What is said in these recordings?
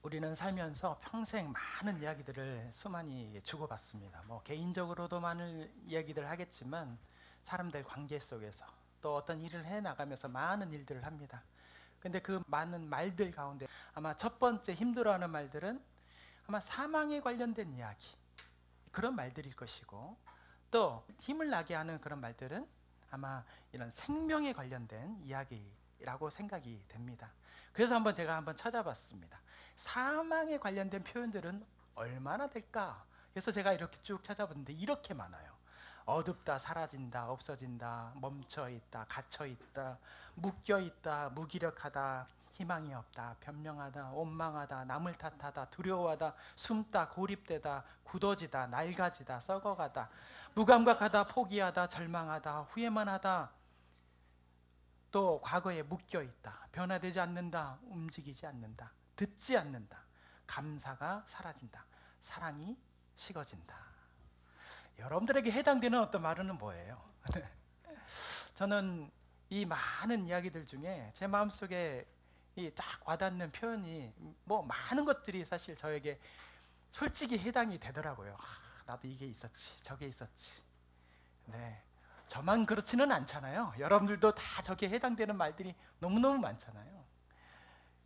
우리는 살면서 평생 많은 이야기들을 수많이 주고받습니다. 뭐 개인적으로도 많은 이야기들을 하겠지만 사람들 관계 속에서 또 어떤 일을 해 나가면서 많은 일들을 합니다. 근데 그 많은 말들 가운데 아마 첫 번째 힘들어하는 말들은 아마 사망에 관련된 이야기, 그런 말들일 것이고, 또 힘을 나게 하는 그런 말들은 아마 이런 생명에 관련된 이야기라고 생각이 됩니다. 그래서 제가 한번 찾아봤습니다. 사망에 관련된 표현들은 얼마나 될까? 그래서 제가 이렇게 쭉 찾아봤는데 이렇게 많아요. 어둡다, 사라진다, 없어진다, 멈춰있다, 갇혀있다, 묶여있다, 무기력하다, 희망이 없다, 변명하다, 원망하다, 남을 탓하다, 두려워하다, 숨다, 고립되다, 굳어지다, 낡아지다, 썩어가다, 무감각하다, 포기하다, 절망하다, 후회만 하다, 또 과거에 묶여있다, 변화되지 않는다, 움직이지 않는다, 듣지 않는다, 감사가 사라진다, 사랑이 식어진다. 여러분들에게 해당되는 어떤 말은 뭐예요? 저는 이 많은 이야기들 중에 제 마음속에 이 딱 와닿는 표현이 뭐 많은 것들이 사실 저에게 솔직히 해당이 되더라고요. 나도 이게 있었지, 저게 있었지. 네, 저만 그렇지는 않잖아요. 여러분들도 다 저게 해당되는 말들이 너무너무 많잖아요.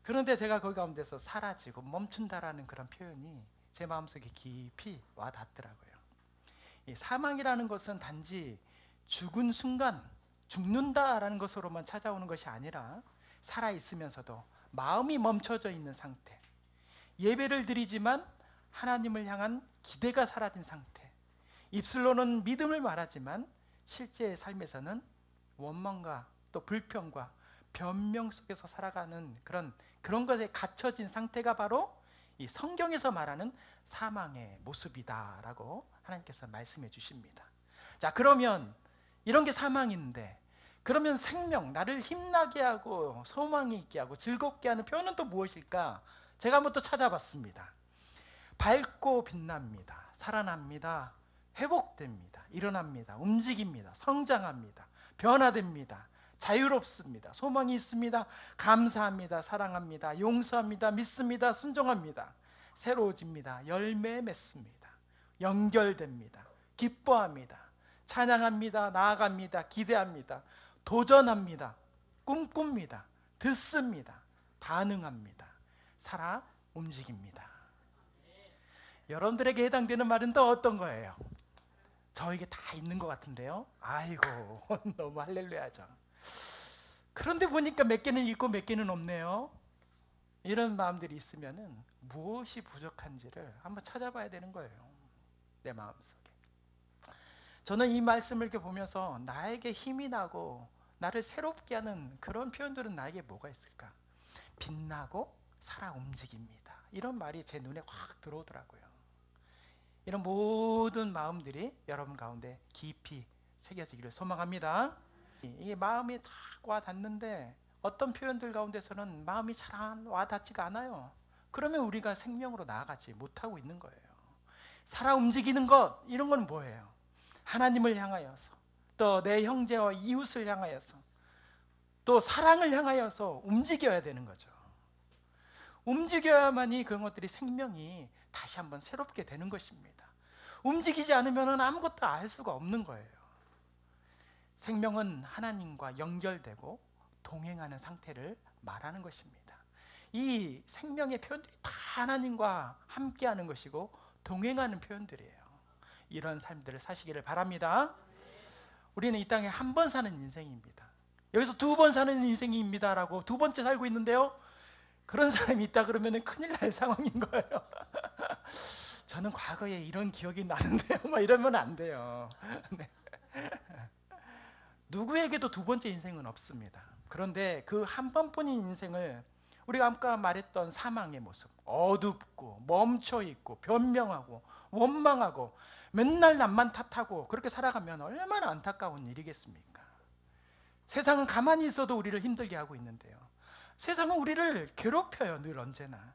그런데 제가 거기 가운데서 사라지고 멈춘다라는 그런 표현이 제 마음속에 깊이 와닿더라고요. 이 사망이라는 것은 단지 죽은 순간 죽는다라는 것으로만 찾아오는 것이 아니라 살아있으면서도 마음이 멈춰져 있는 상태, 예배를 드리지만 하나님을 향한 기대가 사라진 상태, 입술로는 믿음을 말하지만 실제의 삶에서는 원망과 또 불평과 변명 속에서 살아가는 그런 것에 갇혀진 상태가 바로 이 성경에서 말하는 사망의 모습이다라고 하나님께서 말씀해 주십니다. 자, 그러면 이런 게 사망인데, 그러면 생명, 나를 힘나게 하고 소망이 있게 하고 즐겁게 하는 표현은 또 무엇일까? 제가 한번 또 찾아봤습니다. 밝고 빛납니다. 살아납니다. 회복됩니다. 일어납니다. 움직입니다. 성장합니다. 변화됩니다. 자유롭습니다. 소망이 있습니다. 감사합니다. 사랑합니다. 용서합니다. 믿습니다. 순종합니다. 새로워집니다. 열매 맺습니다. 연결됩니다. 기뻐합니다. 찬양합니다. 나아갑니다. 기대합니다. 도전합니다. 꿈꿉니다. 듣습니다. 반응합니다. 살아 움직입니다. 여러분들에게 해당되는 말은 또 어떤 거예요? 저에게 다 있는 것 같은데요. 아이고 너무 할렐루야죠. 그런데 보니까 몇 개는 있고 몇 개는 없네요. 이런 마음들이 있으면은 무엇이 부족한지를 한번 찾아봐야 되는 거예요. 내 마음속에. 저는 이 말씀을 이렇게 보면서 나에게 힘이 나고 나를 새롭게 하는 그런 표현들은 나에게 뭐가 있을까? 빛나고 살아 움직입니다. 이런 말이 제 눈에 확 들어오더라고요. 이런 모든 마음들이 여러분 가운데 깊이 새겨지기를 소망합니다. 이게 마음이 탁 와닿는데 어떤 표현들 가운데서는 마음이 잘 와닿지가 않아요. 그러면 우리가 생명으로 나아가지 못하고 있는 거예요. 살아 움직이는 것, 이런 건 뭐예요? 하나님을 향하여서, 또 내 형제와 이웃을 향하여서, 또 사랑을 향하여서 움직여야 되는 거죠. 움직여야만이 그런 것들이 생명이 다시 한번 새롭게 되는 것입니다. 움직이지 않으면 아무것도 알 수가 없는 거예요. 생명은 하나님과 연결되고 동행하는 상태를 말하는 것입니다. 이 생명의 표현들이 다 하나님과 함께하는 것이고 동행하는 표현들이에요. 이런 삶들을 사시기를 바랍니다. 우리는 이 땅에 한 번 사는 인생입니다. 여기서 두 번 사는 인생입니다라고 두 번째 살고 있는데요, 그런 사람이 있다 그러면 큰일 날 상황인 거예요. 저는 과거에 이런 기억이 나는데요, 뭐 이러면 안 돼요. 네. 누구에게도 두 번째 인생은 없습니다. 그런데 그 한 번뿐인 인생을 우리가 아까 말했던 사망의 모습, 어둡고 멈춰있고 변명하고 원망하고 맨날 남만 탓하고 그렇게 살아가면 얼마나 안타까운 일이겠습니까? 세상은 가만히 있어도 우리를 힘들게 하고 있는데요, 세상은 우리를 괴롭혀요, 늘 언제나.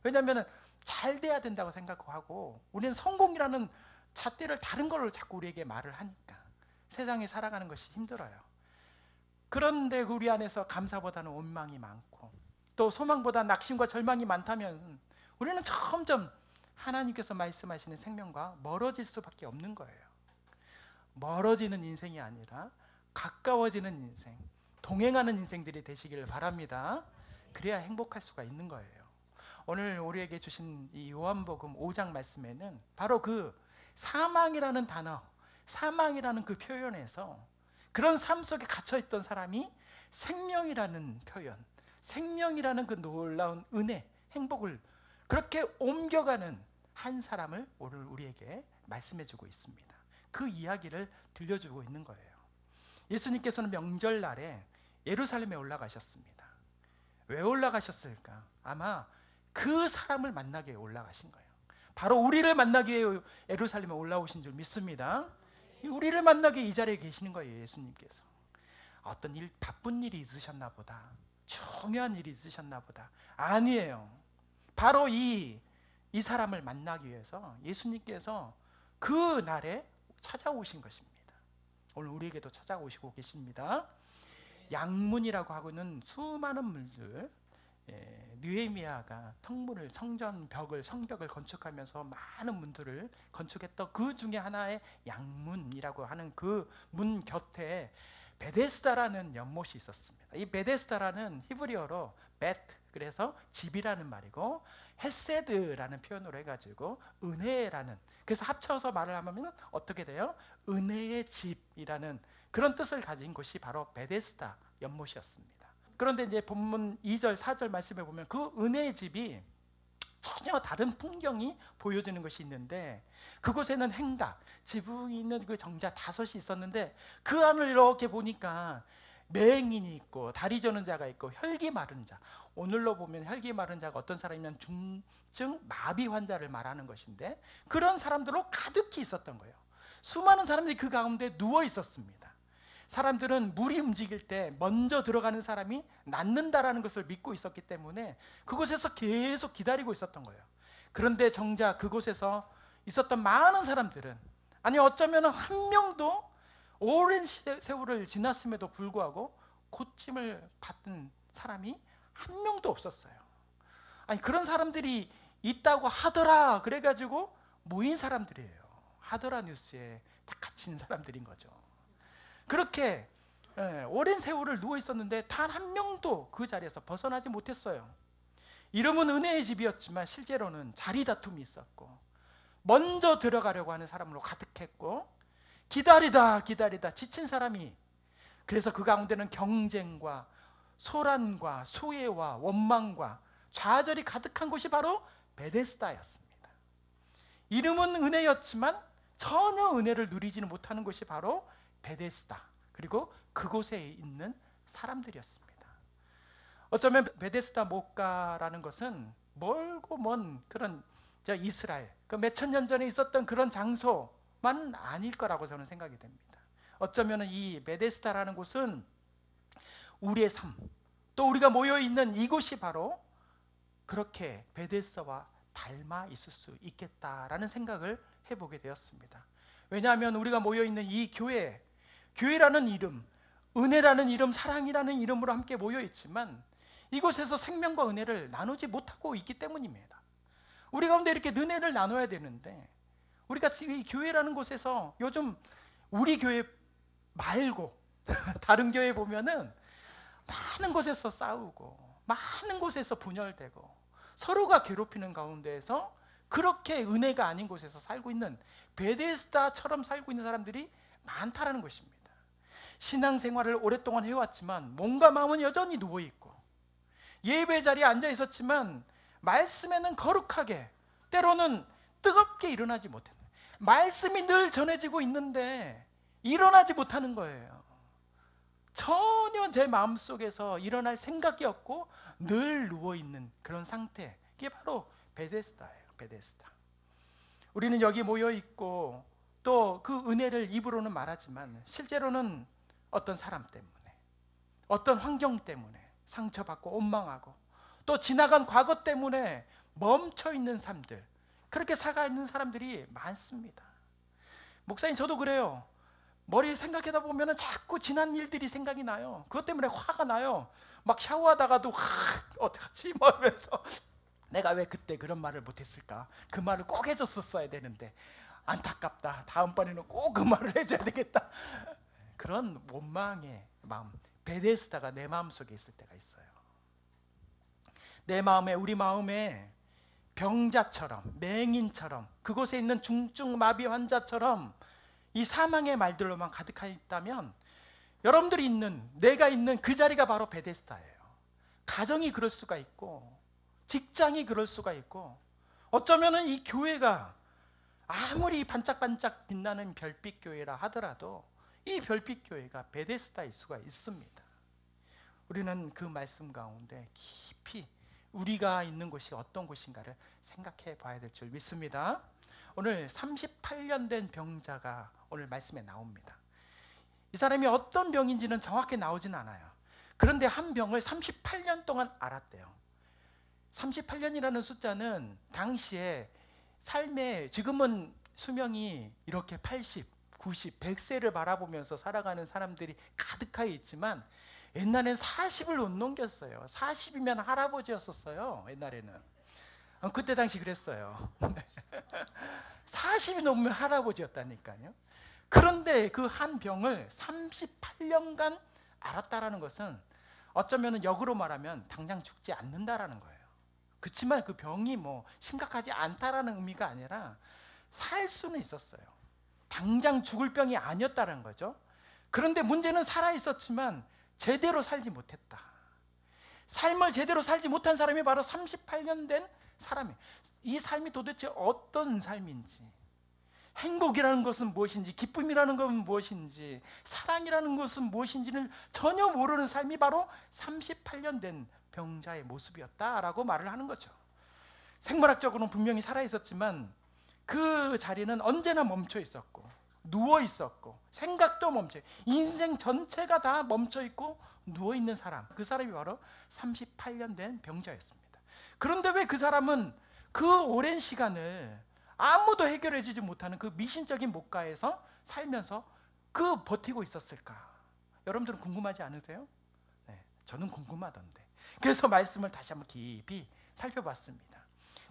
왜냐하면 잘 돼야 된다고 생각하고 우리는 성공이라는 잣대를 다른 걸로 자꾸 우리에게 말을 하니까 세상에 살아가는 것이 힘들어요. 그런데 우리 안에서 감사보다는 원망이 많고 또 소망보다 낙심과 절망이 많다면 우리는 점점 하나님께서 말씀하시는 생명과 멀어질 수밖에 없는 거예요. 멀어지는 인생이 아니라 가까워지는 인생, 동행하는 인생들이 되시기를 바랍니다. 그래야 행복할 수가 있는 거예요. 오늘 우리에게 주신 이 요한복음 5장 말씀에는 바로 그 사망이라는 단어, 사망이라는 그 표현에서 그런 삶 속에 갇혀있던 사람이 생명이라는 표현, 생명이라는 그 놀라운 은혜, 행복을 그렇게 옮겨가는 한 사람을 오늘 우리에게 말씀해주고 있습니다. 그 이야기를 들려주고 있는 거예요. 예수님께서는 명절날에 예루살렘에 올라가셨습니다. 왜 올라가셨을까? 아마 그 사람을 만나기 위해 올라가신 거예요. 바로 우리를 만나기 위해 예루살렘에 올라오신 줄 믿습니다. 우리를 만나기 위해 이 자리에 계시는 거예요. 예수님께서 어떤 바쁜 일이 있으셨나 보다, 중요한 일이 있으셨나 보다. 아니에요. 바로 이 사람을 만나기 위해서 예수님께서 그 날에 찾아오신 것입니다. 오늘 우리에게도 찾아오시고 계십니다. 양문이라고 하고는 수많은 문들, 느헤미야가 성벽을 건축하면서 많은 문들을 건축했던 그 중에 하나의 양문이라고 하는 그 문 곁에 베데스다라는 연못이 있었습니다. 이 베데스다라는 히브리어로 베트, 그래서 집이라는 말이고, 헤세드라는 표현으로 해가지고 은혜라는, 그래서 합쳐서 말을 하면 어떻게 돼요? 은혜의 집이라는 그런 뜻을 가진 곳이 바로 베데스다 연못이었습니다. 그런데 이제 본문 2절 4절 말씀에 보면 그 은혜의 집이 전혀 다른 풍경이 보여지는 것이 있는데, 그곳에는 행각, 지붕이 있는 그 정자 5이 있었는데 그 안을 이렇게 보니까 맹인이 있고 다리 저는 자가 있고 혈기 마른 자, 오늘로 보면 혈기 마른 자가 어떤 사람이면 중증 마비 환자를 말하는 것인데, 그런 사람들로 가득히 있었던 거예요. 수많은 사람들이 그 가운데 누워 있었습니다. 사람들은 물이 움직일 때 먼저 들어가는 사람이 낫는다라는 것을 믿고 있었기 때문에 그곳에서 계속 기다리고 있었던 거예요. 그런데 정작 그곳에서 있었던 많은 사람들은, 아니 어쩌면 한 명도 오랜 세월을 지났음에도 불구하고 고침을 받은 사람이 한 명도 없었어요. 아니 그런 사람들이 있다고 하더라 그래가지고 모인 사람들이에요. 하더라 뉴스에 다 갇힌 사람들인 거죠. 그렇게 오랜 세월을 누워 있었는데 단 한 명도 그 자리에서 벗어나지 못했어요. 이름은 은혜의 집이었지만 실제로는 자리 다툼이 있었고, 먼저 들어가려고 하는 사람으로 가득했고, 기다리다 지친 사람이, 그래서 그 가운데는 경쟁과 소란과 소외와 원망과 좌절이 가득한 곳이 바로 베데스다였습니다. 이름은 은혜였지만 전혀 은혜를 누리지는 못하는 곳이 바로 베데스다, 그리고 그곳에 있는 사람들이었습니다. 어쩌면 베데스다 못가라는 것은 멀고 먼 그런 이스라엘, 그 몇천 년 전에 있었던 그런 장소만 아닐 거라고 저는 생각이 됩니다. 어쩌면 이 베데스다라는 곳은 우리의 삶, 또 우리가 모여 있는 이곳이 바로 그렇게 베데스다와 닮아 있을 수 있겠다라는 생각을 해보게 되었습니다. 왜냐하면 우리가 모여 있는 이 교회라는 이름, 은혜라는 이름, 사랑이라는 이름으로 함께 모여 있지만 이곳에서 생명과 은혜를 나누지 못하고 있기 때문입니다. 우리 가운데 이렇게 은혜를 나눠야 되는데, 우리가 이 교회라는 곳에서 요즘 우리 교회 말고 다른 교회 보면은 많은 곳에서 싸우고 많은 곳에서 분열되고 서로가 괴롭히는 가운데에서 그렇게 은혜가 아닌 곳에서 살고 있는, 베데스다처럼 살고 있는 사람들이 많다라는 것입니다. 신앙생활을 오랫동안 해왔지만 몸과 마음은 여전히 누워있고, 예배 자리에 앉아 있었지만 말씀에는 거룩하게, 때로는 뜨겁게 일어나지 못했는, 말씀이 늘 전해지고 있는데 일어나지 못하는 거예요. 전혀 제 마음속에서 일어날 생각이 없고 늘 누워있는 그런 상태, 이게 바로 베데스다예요. 베데스다. 우리는 여기 모여있고 또 그 은혜를 입으로는 말하지만 실제로는 어떤 사람 때문에, 어떤 환경 때문에 상처받고 원망하고, 또 지나간 과거 때문에 멈춰있는 삶들, 그렇게 살아있는 사람들이 많습니다. 목사님 저도 그래요. 머리 생각하다 보면 자꾸 지난 일들이 생각이 나요. 그것 때문에 화가 나요. 막 샤워하다가도 어떡하지? 뭐 하면서 내가 왜 그때 그런 말을 못했을까? 그 말을 꼭 해줬었어야 되는데 안타깝다. 다음번에는 꼭 그 말을 해줘야 되겠다. 그런 원망의 마음, 베데스다가 내 마음속에 있을 때가 있어요. 내 마음에, 우리 마음에 병자처럼, 맹인처럼, 그곳에 있는 중증 마비 환자처럼 이 사망의 말들로만 가득해 있다면 여러분들이 있는, 내가 있는 그 자리가 바로 베데스다예요. 가정이 그럴 수가 있고, 직장이 그럴 수가 있고, 어쩌면 이 교회가 아무리 반짝반짝 빛나는 별빛 교회라 하더라도 이 별빛 교회가 베데스다일 수가 있습니다. 우리는 그 말씀 가운데 깊이 우리가 있는 곳이 어떤 곳인가를 생각해 봐야 될 줄 믿습니다. 오늘 38년 된 병자가 오늘 말씀에 나옵니다. 이 사람이 어떤 병인지는 정확히 나오진 않아요. 그런데 한 병을 38년 동안 앓았대요. 38년이라는 숫자는 당시에 삶에, 지금은 수명이 이렇게 80, 90, 100세를 바라보면서 살아가는 사람들이 가득하게 있지만 옛날엔 40을 못 넘겼어요. 40이면 할아버지였었어요. 옛날에는. 그때 당시 그랬어요. 40이 넘으면 할아버지였다니까요. 그런데 그 한 병을 38년간 앓았다라는 것은 어쩌면 역으로 말하면 당장 죽지 않는다라는 거예요. 그렇지만 그 병이 뭐 심각하지 않다라는 의미가 아니라 살 수는 있었어요. 당장 죽을 병이 아니었다는 거죠. 그런데 문제는 살아 있었지만 제대로 살지 못했다. 삶을 제대로 살지 못한 사람이 바로 38년 된 사람이에요. 이 삶이 도대체 어떤 삶인지, 행복이라는 것은 무엇인지, 기쁨이라는 것은 무엇인지, 사랑이라는 것은 무엇인지를 전혀 모르는 삶이 바로 38년 된 병자의 모습이었다라고 말을 하는 거죠. 생물학적으로는 분명히 살아 있었지만 그 자리는 언제나 멈춰 있었고, 누워 있었고, 생각도 멈춰, 인생 전체가 다 멈춰 있고 누워 있는 사람, 그 사람이 바로 38년 된 병자였습니다. 그런데 왜 그 사람은 그 오랜 시간을 아무도 해결해 주지 못하는 그 미신적인 목가에서 살면서 그 버티고 있었을까? 여러분들은 궁금하지 않으세요? 네, 저는 궁금하던데. 그래서 말씀을 다시 한번 깊이 살펴봤습니다.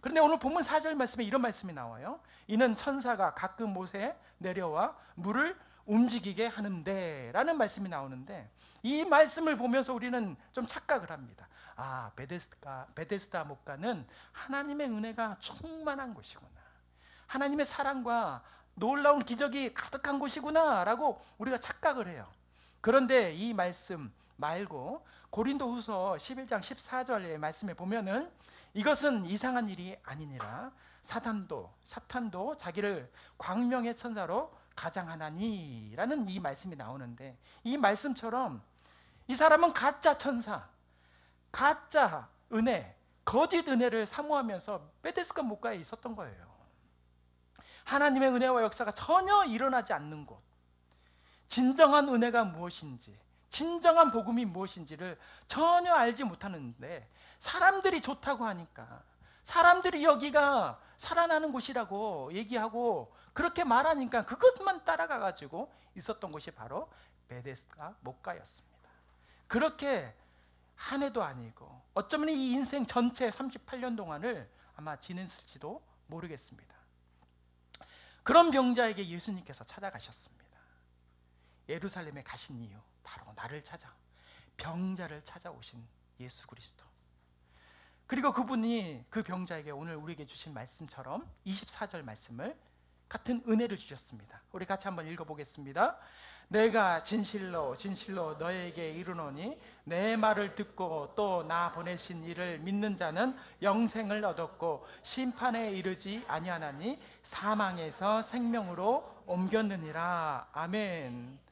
그런데 오늘 본문 4절 말씀에 이런 말씀이 나와요. 이는 천사가 가끔 못에 내려와 물을 움직이게 하는데 라는 말씀이 나오는데, 이 말씀을 보면서 우리는 좀 착각을 합니다. 아, 베데스다 목가는 하나님의 은혜가 충만한 곳이구나, 하나님의 사랑과 놀라운 기적이 가득한 곳이구나 라고 우리가 착각을 해요. 그런데 이 말씀 말고 고린도후서 11장 14절의 말씀에 보면은 이것은 이상한 일이 아니니라 사탄도 자기를 광명의 천사로 가장하나니 라는 이 말씀이 나오는데, 이 말씀처럼 이 사람은 가짜 천사, 가짜 은혜, 거짓 은혜를 사모하면서 베데스다 목가에 있었던 거예요. 하나님의 은혜와 역사가 전혀 일어나지 않는 곳, 진정한 은혜가 무엇인지, 진정한 복음이 무엇인지를 전혀 알지 못하는데, 사람들이 좋다고 하니까, 사람들이 여기가 살아나는 곳이라고 얘기하고 그렇게 말하니까 그것만 따라가 가지고 있었던 곳이 바로 베데스다 목가였습니다. 그렇게 한 해도 아니고 어쩌면 이 인생 전체 38년 동안을 아마 지냈을지도 모르겠습니다. 그런 병자에게 예수님께서 찾아가셨습니다. 예루살렘에 가신 이유, 바로 나를 찾아, 병자를 찾아오신 예수 그리스도. 그리고 그분이 그 병자에게 오늘 우리에게 주신 말씀처럼 24절 말씀을, 같은 은혜를 주셨습니다. 우리 같이 한번 읽어보겠습니다. 내가 진실로 진실로 너에게 이르노니 내 말을 듣고 또 나 보내신 이를 믿는 자는 영생을 얻었고 심판에 이르지 아니하나니 사망에서 생명으로 옮겼느니라. 아멘.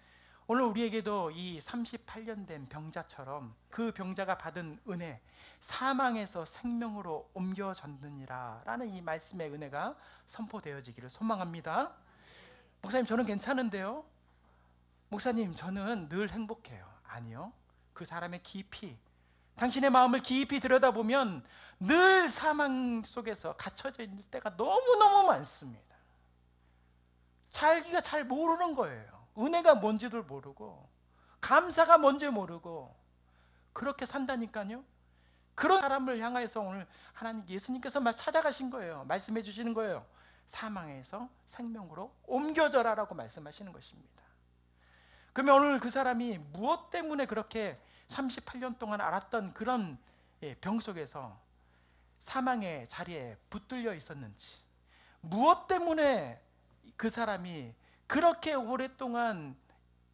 오늘 우리에게도 이 38년 된 병자처럼 그 병자가 받은 은혜, 사망에서 생명으로 옮겨졌느니라 라는 이 말씀의 은혜가 선포되어지기를 소망합니다. 목사님, 저는 괜찮은데요? 목사님, 저는 늘 행복해요. 아니요, 그 사람의 깊이, 당신의 마음을 깊이 들여다보면 늘 사망 속에서 갇혀져 있는 때가 너무너무 많습니다. 자기가 잘 모르는 거예요. 은혜가 뭔지도 모르고 감사가 뭔지 모르고 그렇게 산다니까요. 그런 사람을 향해서 오늘 하나님 예수님께서 찾아가신 거예요. 말씀해 주시는 거예요. 사망에서 생명으로 옮겨져라라고 말씀하시는 것입니다. 그러면 오늘 그 사람이 무엇 때문에 그렇게 38년 동안 앓았던 그런 병 속에서 사망의 자리에 붙들려 있었는지, 무엇 때문에 그 사람이 그렇게 오랫동안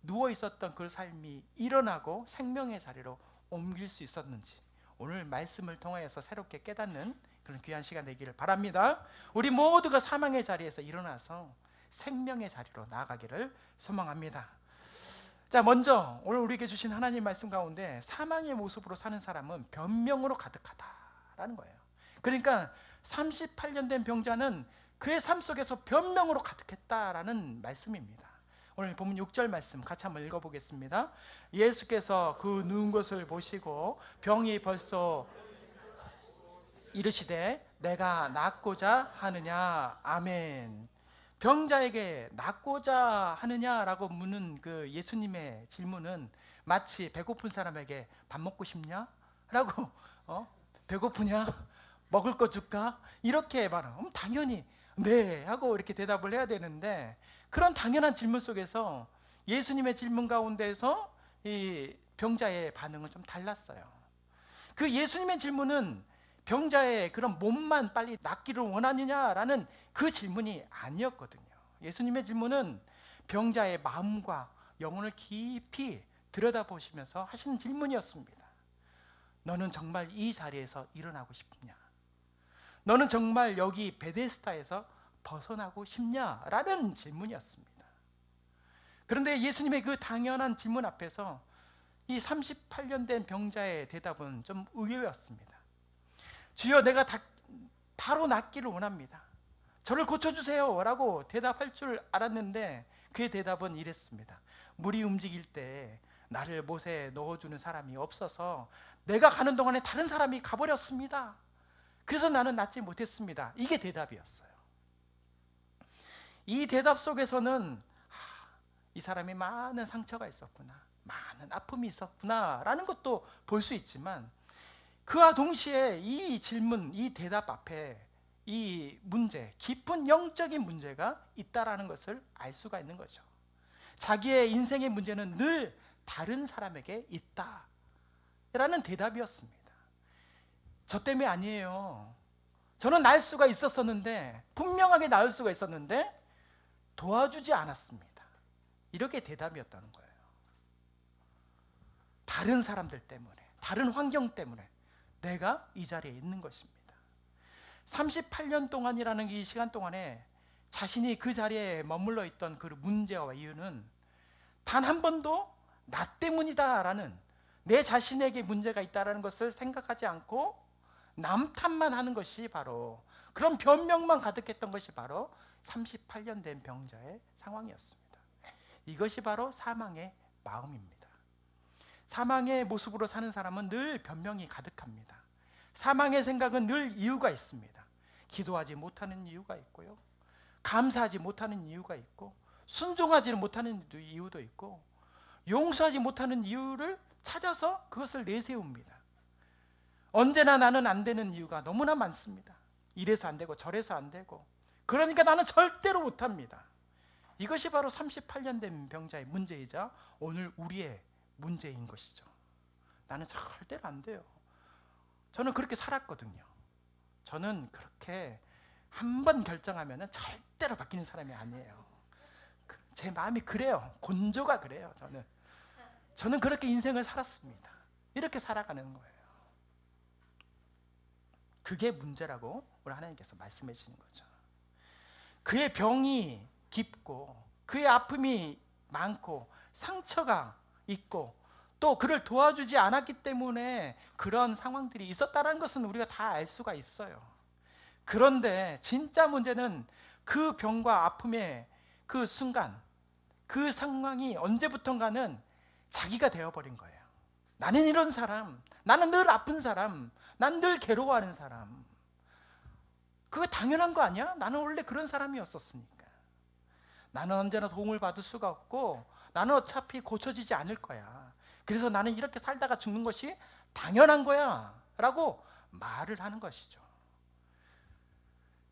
누워 있었던 그 삶이 일어나고 생명의 자리로 옮길 수 있었는지, 오늘 말씀을 통하여서 새롭게 깨닫는 그런 귀한 시간 되기를 바랍니다. 우리 모두가 사망의 자리에서 일어나서 생명의 자리로 나아가기를 소망합니다. 자, 먼저 오늘 우리에게 주신 하나님 말씀 가운데 사망의 모습으로 사는 사람은 변명으로 가득하다라는 거예요. 그러니까 38년 된 병자는 그의 삶 속에서 변명으로 가득했다라는 말씀입니다. 오늘 본문 6절 말씀 같이 한번 읽어보겠습니다. 예수께서 그 누운 것을 보시고 병이 벌써 이르시되 내가 낫고자 하느냐. 아멘. 병자에게 낫고자 하느냐라고 묻는 그 예수님의 질문은 마치 배고픈 사람에게 밥 먹고 싶냐? 라고 배고프냐? 먹을 거 줄까? 이렇게 말하면 당연히 네 하고 이렇게 대답을 해야 되는데, 그런 당연한 질문 속에서 예수님의 질문 가운데서 이 병자의 반응은 좀 달랐어요. 그 예수님의 질문은 병자의 그런 몸만 빨리 낫기를 원하느냐라는 그 질문이 아니었거든요. 예수님의 질문은 병자의 마음과 영혼을 깊이 들여다보시면서 하시는 질문이었습니다. 너는 정말 이 자리에서 일어나고 싶냐? 너는 정말 여기 베데스다에서 벗어나고 싶냐라는 질문이었습니다. 그런데 예수님의 그 당연한 질문 앞에서 이 38년 된 병자의 대답은 좀 의외였습니다. 주여, 내가 바로 낫기를 원합니다. 저를 고쳐주세요 라고 대답할 줄 알았는데 그의 대답은 이랬습니다. 물이 움직일 때 나를 못에 넣어주는 사람이 없어서 내가 가는 동안에 다른 사람이 가버렸습니다. 그래서 나는 낫지 못했습니다. 이게 대답이었어요. 이 대답 속에서는 이 사람이 많은 상처가 있었구나, 많은 아픔이 있었구나 라는 것도 볼 수 있지만, 그와 동시에 이 질문, 이 대답 앞에 이 문제, 깊은 영적인 문제가 있다라는 것을 알 수가 있는 거죠. 자기의 인생의 문제는 늘 다른 사람에게 있다라는 대답이었습니다. 저 때문에 아니에요. 저는 나을 수가 있었었는데, 분명하게 나을 수가 있었는데 도와주지 않았습니다. 이렇게 대답이었다는 거예요. 다른 사람들 때문에, 다른 환경 때문에 내가 이 자리에 있는 것입니다. 38년 동안이라는 이 시간 동안에 자신이 그 자리에 머물러 있던 그 문제와 이유는 단 한 번도 나 때문이다라는, 내 자신에게 문제가 있다라는 것을 생각하지 않고 남 탓만 하는 것이 바로, 그런 변명만 가득했던 것이 바로 38년 된 병자의 상황이었습니다. 이것이 바로 사망의 마음입니다. 사망의 모습으로 사는 사람은 늘 변명이 가득합니다. 사망의 생각은 늘 이유가 있습니다. 기도하지 못하는 이유가 있고요, 감사하지 못하는 이유가 있고, 순종하지 못하는 이유도 있고, 용서하지 못하는 이유를 찾아서 그것을 내세웁니다. 언제나 나는 안 되는 이유가 너무나 많습니다. 이래서 안 되고 저래서 안 되고, 그러니까 나는 절대로 못합니다. 이것이 바로 38년 된 병자의 문제이자 오늘 우리의 문제인 것이죠. 나는 절대로 안 돼요. 저는 그렇게 살았거든요. 저는 그렇게 한 번 결정하면 절대로 바뀌는 사람이 아니에요. 제 마음이 그래요. 곤조가 그래요. 저는 그렇게 인생을 살았습니다. 이렇게 살아가는 거예요. 그게 문제라고 우리 하나님께서 말씀해 주시는 거죠. 그의 병이 깊고, 그의 아픔이 많고, 상처가 있고, 또 그를 도와주지 않았기 때문에 그런 상황들이 있었다는 것은 우리가 다 알 수가 있어요. 그런데 진짜 문제는 그 병과 아픔의 그 순간, 그 상황이 언제부턴가는 자기가 되어버린 거예요. 나는 이런 사람, 나는 늘 아픈 사람, 난 늘 괴로워하는 사람. 그거 당연한 거 아니야? 나는 원래 그런 사람이었었으니까. 나는 언제나 도움을 받을 수가 없고, 나는 어차피 고쳐지지 않을 거야. 그래서 나는 이렇게 살다가 죽는 것이 당연한 거야. 라고 말을 하는 것이죠.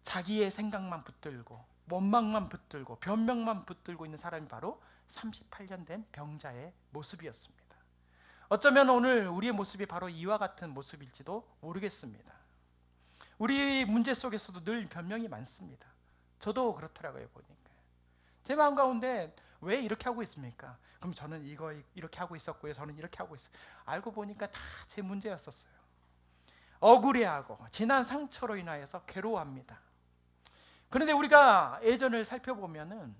자기의 생각만 붙들고 원망만 붙들고 변명만 붙들고 있는 사람이 바로 38년 된 병자의 모습이었습니다. 어쩌면 오늘 우리의 모습이 바로 이와 같은 모습일지도 모르겠습니다. 우리 문제 속에서도 늘 변명이 많습니다. 저도 그렇더라고요. 보니까 제 마음 가운데 왜 이렇게 하고 있습니까? 그럼 저는 이거 이렇게 하고 있었고요, 저는 이렇게 하고 있어요. 알고 보니까 다 제 문제였었어요. 억울해하고 지난 상처로 인하여서 괴로워합니다. 그런데 우리가 예전을 살펴보면은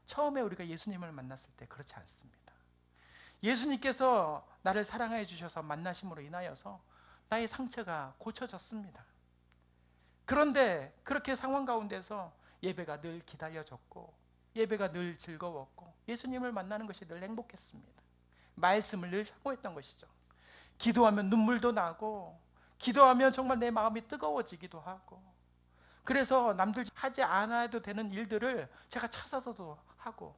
처음에 우리가 예수님을 만났을 때 그렇지 않습니다. 예수님께서 나를 사랑해 주셔서 만나심으로 인하여서 나의 상처가 고쳐졌습니다. 그런데 그렇게 상황 가운데서 예배가 늘 기다려졌고 예배가 늘 즐거웠고 예수님을 만나는 것이 늘 행복했습니다. 말씀을 늘 사모했던 것이죠. 기도하면 눈물도 나고 기도하면 정말 내 마음이 뜨거워지기도 하고, 그래서 남들 하지 않아도 되는 일들을 제가 찾아서도 하고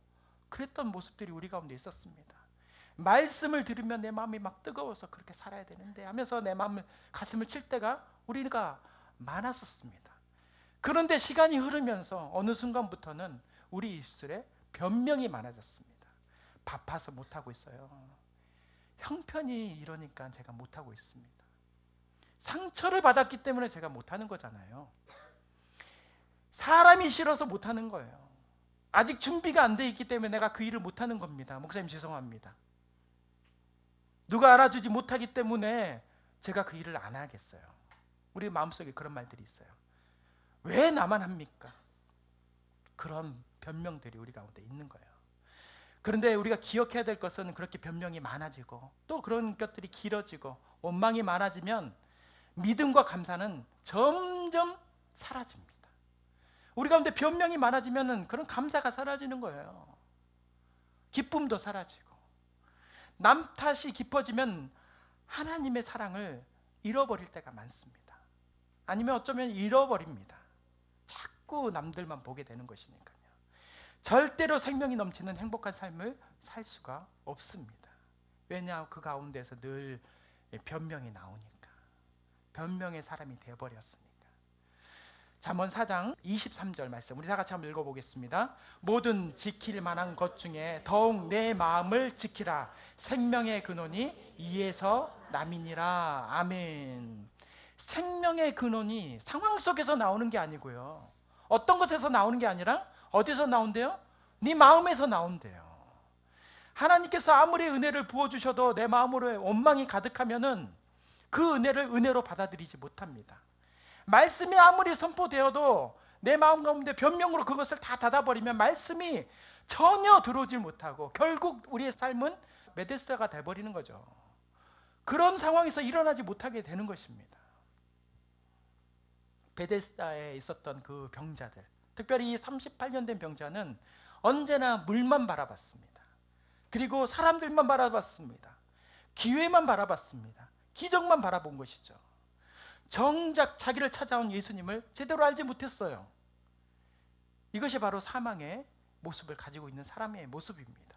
그랬던 모습들이 우리 가운데 있었습니다. 말씀을 들으면 내 마음이 막 뜨거워서 그렇게 살아야 되는데 하면서 내 마음을 가슴을 칠 때가 우리가 많았었습니다. 그런데 시간이 흐르면서 어느 순간부터는 우리 입술에 변명이 많아졌습니다. 바빠서 못하고 있어요. 형편이 이러니까 제가 못하고 있습니다. 상처를 받았기 때문에 제가 못하는 거잖아요. 사람이 싫어서 못하는 거예요. 아직 준비가 안 돼 있기 때문에 내가 그 일을 못하는 겁니다. 목사님 죄송합니다. 누가 알아주지 못하기 때문에 제가 그 일을 안 하겠어요. 우리 마음속에 그런 말들이 있어요. 왜 나만 합니까? 그런 변명들이 우리 가운데 있는 거예요. 그런데 우리가 기억해야 될 것은 그렇게 변명이 많아지고 또 그런 것들이 길어지고 원망이 많아지면 믿음과 감사는 점점 사라집니다. 우리 가운데 변명이 많아지면 그런 감사가 사라지는 거예요. 기쁨도 사라지고 남 탓이 깊어지면 하나님의 사랑을 잃어버릴 때가 많습니다. 아니면 어쩌면 잃어버립니다. 자꾸 남들만 보게 되는 것이니까요. 절대로 생명이 넘치는 행복한 삶을 살 수가 없습니다. 왜냐? 그 가운데서 늘 변명이 나오니까. 변명의 사람이 되어버렸으니까. 잠언 4장 23절 말씀 우리 다 같이 한번 읽어보겠습니다. 모든 지킬 만한 것 중에 더욱 내 마음을 지키라. 생명의 근원이 이에서 남이니라. 아멘. 생명의 근원이 상황 속에서 나오는 게 아니고요, 어떤 것에서 나오는 게 아니라 어디서 나온대요? 네 마음에서 나온대요. 하나님께서 아무리 은혜를 부어주셔도 내 마음으로 원망이 가득하면은 그 은혜를 은혜로 받아들이지 못합니다. 말씀이 아무리 선포되어도 내 마음 가운데 변명으로 그것을 다 닫아버리면 말씀이 전혀 들어오질 못하고 결국 우리의 삶은 메데스다가 돼버리는 거죠. 그런 상황에서 일어나지 못하게 되는 것입니다. 베데스다에 있었던 그 병자들, 특별히 이 38년 된 병자는 언제나 물만 바라봤습니다. 그리고 사람들만 바라봤습니다. 기회만 바라봤습니다. 기적만 바라본 것이죠. 정작 자기를 찾아온 예수님을 제대로 알지 못했어요. 이것이 바로 사망의 모습을 가지고 있는 사람의 모습입니다.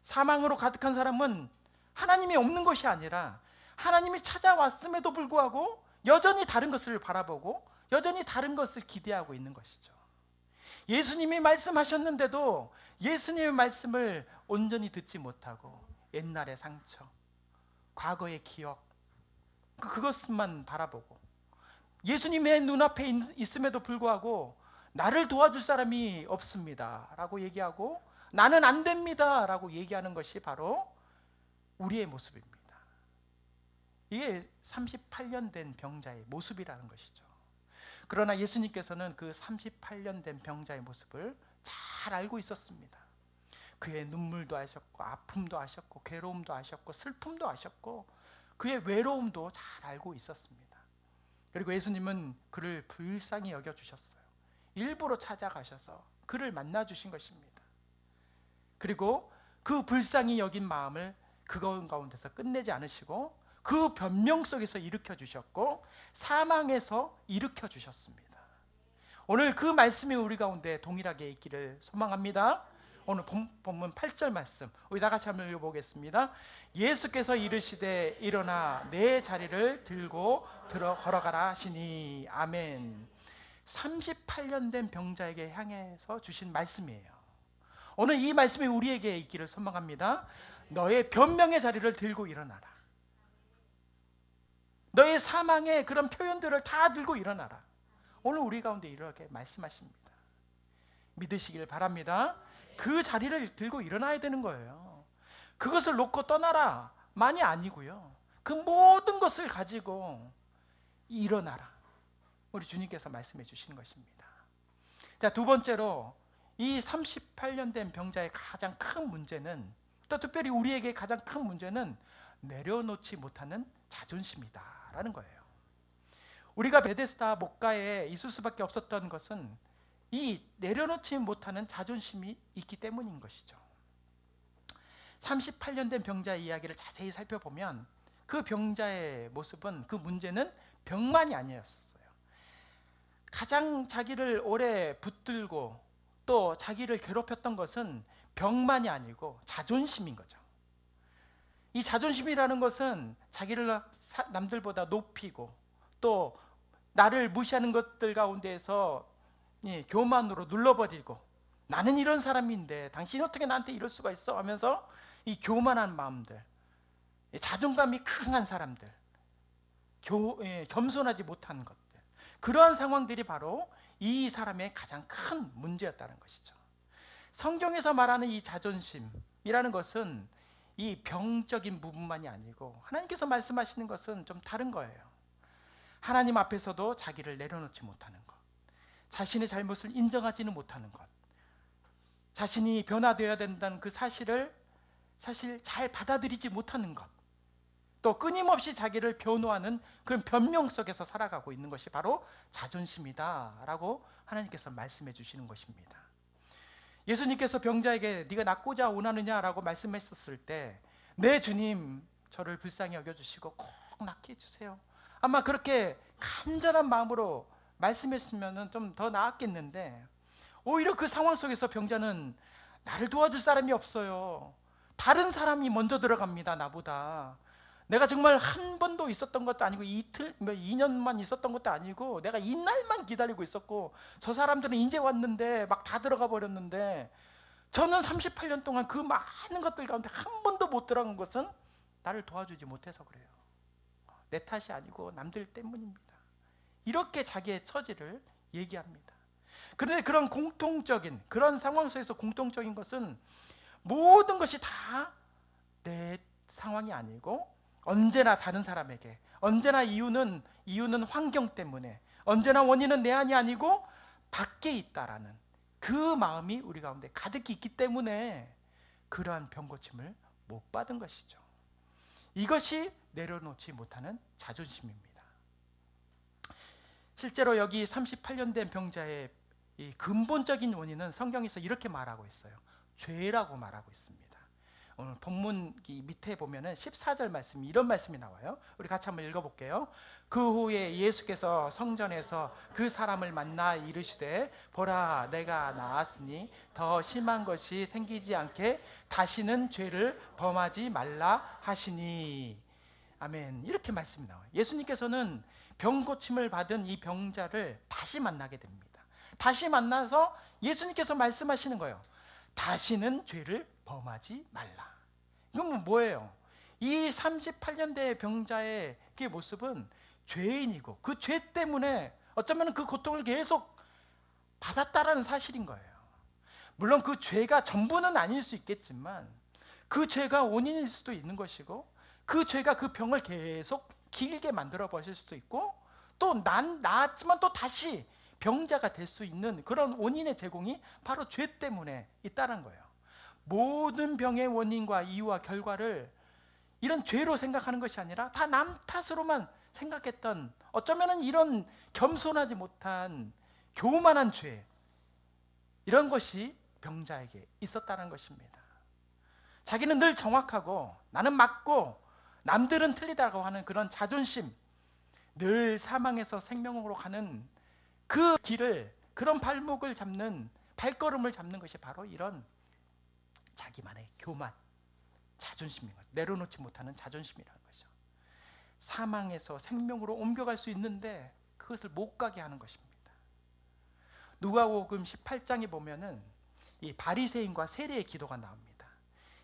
사망으로 가득한 사람은 하나님이 없는 것이 아니라 하나님이 찾아왔음에도 불구하고 여전히 다른 것을 바라보고 여전히 다른 것을 기대하고 있는 것이죠. 예수님이 말씀하셨는데도 예수님의 말씀을 온전히 듣지 못하고 옛날의 상처, 과거의 기억, 그것만 바라보고 예수님의 눈앞에 있음에도 불구하고 나를 도와줄 사람이 없습니다 라고 얘기하고 나는 안 됩니다 라고 얘기하는 것이 바로 우리의 모습입니다. 이게 38년 된 병자의 모습이라는 것이죠. 그러나 예수님께서는 그 38년 된 병자의 모습을 잘 알고 있었습니다. 그의 눈물도 아셨고 아픔도 아셨고 괴로움도 아셨고 슬픔도 아셨고 그의 외로움도 잘 알고 있었습니다. 그리고 예수님은 그를 불쌍히 여겨주셨어요. 일부러 찾아가셔서 그를 만나주신 것입니다. 그리고 그 불쌍히 여긴 마음을 그것 가운데서 끝내지 않으시고 그 변명 속에서 일으켜 주셨고 사망에서 일으켜 주셨습니다. 오늘 그 말씀이 우리 가운데 동일하게 있기를 소망합니다. 오늘 본문 8절 말씀 우리 다 같이 한번 읽어보겠습니다. 예수께서 이르시되 일어나 내 자리를 들고 걸어가라 하시니. 아멘. 38년 된 병자에게 향해서 주신 말씀이에요. 오늘 이 말씀이 우리에게 있기를 소망합니다. 너의 변명의 자리를 들고 일어나라. 너의 사망의 그런 표현들을 다 들고 일어나라. 오늘 우리 가운데 이렇게 말씀하십니다. 믿으시길 바랍니다. 그 자리를 들고 일어나야 되는 거예요. 그것을 놓고 떠나라 만이 아니고요. 그 모든 것을 가지고 일어나라. 우리 주님께서 말씀해 주시는 것입니다. 자, 두 번째로 이 38년 된 병자의 가장 큰 문제는, 또 특별히 우리에게 가장 큰 문제는 내려놓지 못하는 자존심이다라는 거예요. 우리가 베데스다 목가에 있을 수밖에 없었던 것은 이 내려놓지 못하는 자존심이 있기 때문인 것이죠. 38년 된 병자의 이야기를 자세히 살펴보면 그 병자의 모습은, 그 문제는 병만이 아니었어요. 가장 자기를 오래 붙들고 또 자기를 괴롭혔던 것은 병만이 아니고 자존심인 거죠. 이 자존심이라는 것은 자기를 남들보다 높이고 또 나를 무시하는 것들 가운데에서 교만으로 눌러버리고, 나는 이런 사람인데 당신이 어떻게 나한테 이럴 수가 있어 하면서 이 교만한 마음들, 자존감이 강한 사람들, 겸손하지 못한 것들, 그러한 상황들이 바로 이 사람의 가장 큰 문제였다는 것이죠. 성경에서 말하는 이 자존심이라는 것은 이 병적인 부분만이 아니고 하나님께서 말씀하시는 것은 좀 다른 거예요. 하나님 앞에서도 자기를 내려놓지 못하는 것, 자신의 잘못을 인정하지는 못하는 것, 자신이 변화되어야 된다는 그 사실을 사실 잘 받아들이지 못하는 것, 또 끊임없이 자기를 변호하는 그런 변명 속에서 살아가고 있는 것이 바로 자존심이다라고 하나님께서 말씀해 주시는 것입니다. 예수님께서 병자에게 네가 낫고자 원하느냐라고 말씀했었을 때, 네 주님, 저를 불쌍히 여겨주시고 꼭 낫게 해주세요, 아마 그렇게 간절한 마음으로 말씀했으면 좀 더 나았겠는데, 오히려 그 상황 속에서 병자는 나를 도와줄 사람이 없어요. 다른 사람이 먼저 들어갑니다, 나보다. 내가 정말 한 번도 있었던 것도 아니고 이틀, 2년만 있었던 것도 아니고 내가 이날만 기다리고 있었고, 저 사람들은 이제 왔는데 막 다 들어가 버렸는데, 저는 38년 동안 그 많은 것들 가운데 한 번도 못 들어간 것은 나를 도와주지 못해서 그래요. 내 탓이 아니고 남들 때문입니다. 이렇게 자기의 처지를 얘기합니다. 그런데 그런 공통적인, 그런 상황 속에서 공통적인 것은 모든 것이 다 내 상황이 아니고 언제나 다른 사람에게, 언제나 이유는 환경 때문에, 언제나 원인은 내 안이 아니고 밖에 있다라는 그 마음이 우리 가운데 가득히 있기 때문에 그러한 병고침을 못 받은 것이죠. 이것이 내려놓지 못하는 자존심입니다. 실제로 여기 38년 된 병자의 이 근본적인 원인은 성경에서 이렇게 말하고 있어요. 죄라고 말하고 있습니다. 오늘 본문 밑에 보면은 14절 말씀이, 이런 말씀이 나와요. 우리 같이 한번 읽어볼게요. 그 후에 예수께서 성전에서 그 사람을 만나 이르시되 보라, 내가 나았으니 더 심한 것이 생기지 않게 다시는 죄를 범하지 말라 하시니. 아멘. 이렇게 말씀이 나와요. 예수님께서는 병 고침을 받은 이 병자를 다시 만나게 됩니다. 다시 만나서 예수님께서 말씀하시는 거예요. 다시는 죄를 범하지 말라. 이건 뭐예요? 이 38년 대 병자의 그 모습은 죄인이고 그 죄 때문에 어쩌면 그 고통을 계속 받았다라는 사실인 거예요. 물론 그 죄가 전부는 아닐 수 있겠지만 그 죄가 원인일 수도 있는 것이고, 그 죄가 그 병을 계속 길게 만들어 버릴 수도 있고, 또 나았지만 또 다시 병자가 될 수 있는 그런 원인의 제공이 바로 죄 때문에 있다는 거예요. 모든 병의 원인과 이유와 결과를 이런 죄로 생각하는 것이 아니라 다 남 탓으로만 생각했던, 어쩌면 이런 겸손하지 못한 교만한 죄, 이런 것이 병자에게 있었다는 것입니다. 자기는 늘 정확하고 나는 맞고 남들은 틀리다고 하는 그런 자존심, 늘 사망에서 생명으로 가는 그 길을, 그런 발걸음을 잡는 것이 바로 이런 자기만의 교만, 자존심인 거죠. 내려놓지 못하는 자존심이라는 거죠. 사망에서 생명으로 옮겨갈 수 있는데 그것을 못 가게 하는 것입니다. 누가복음 18장에 보면은 이 바리새인과 세리의 기도가 나옵니다.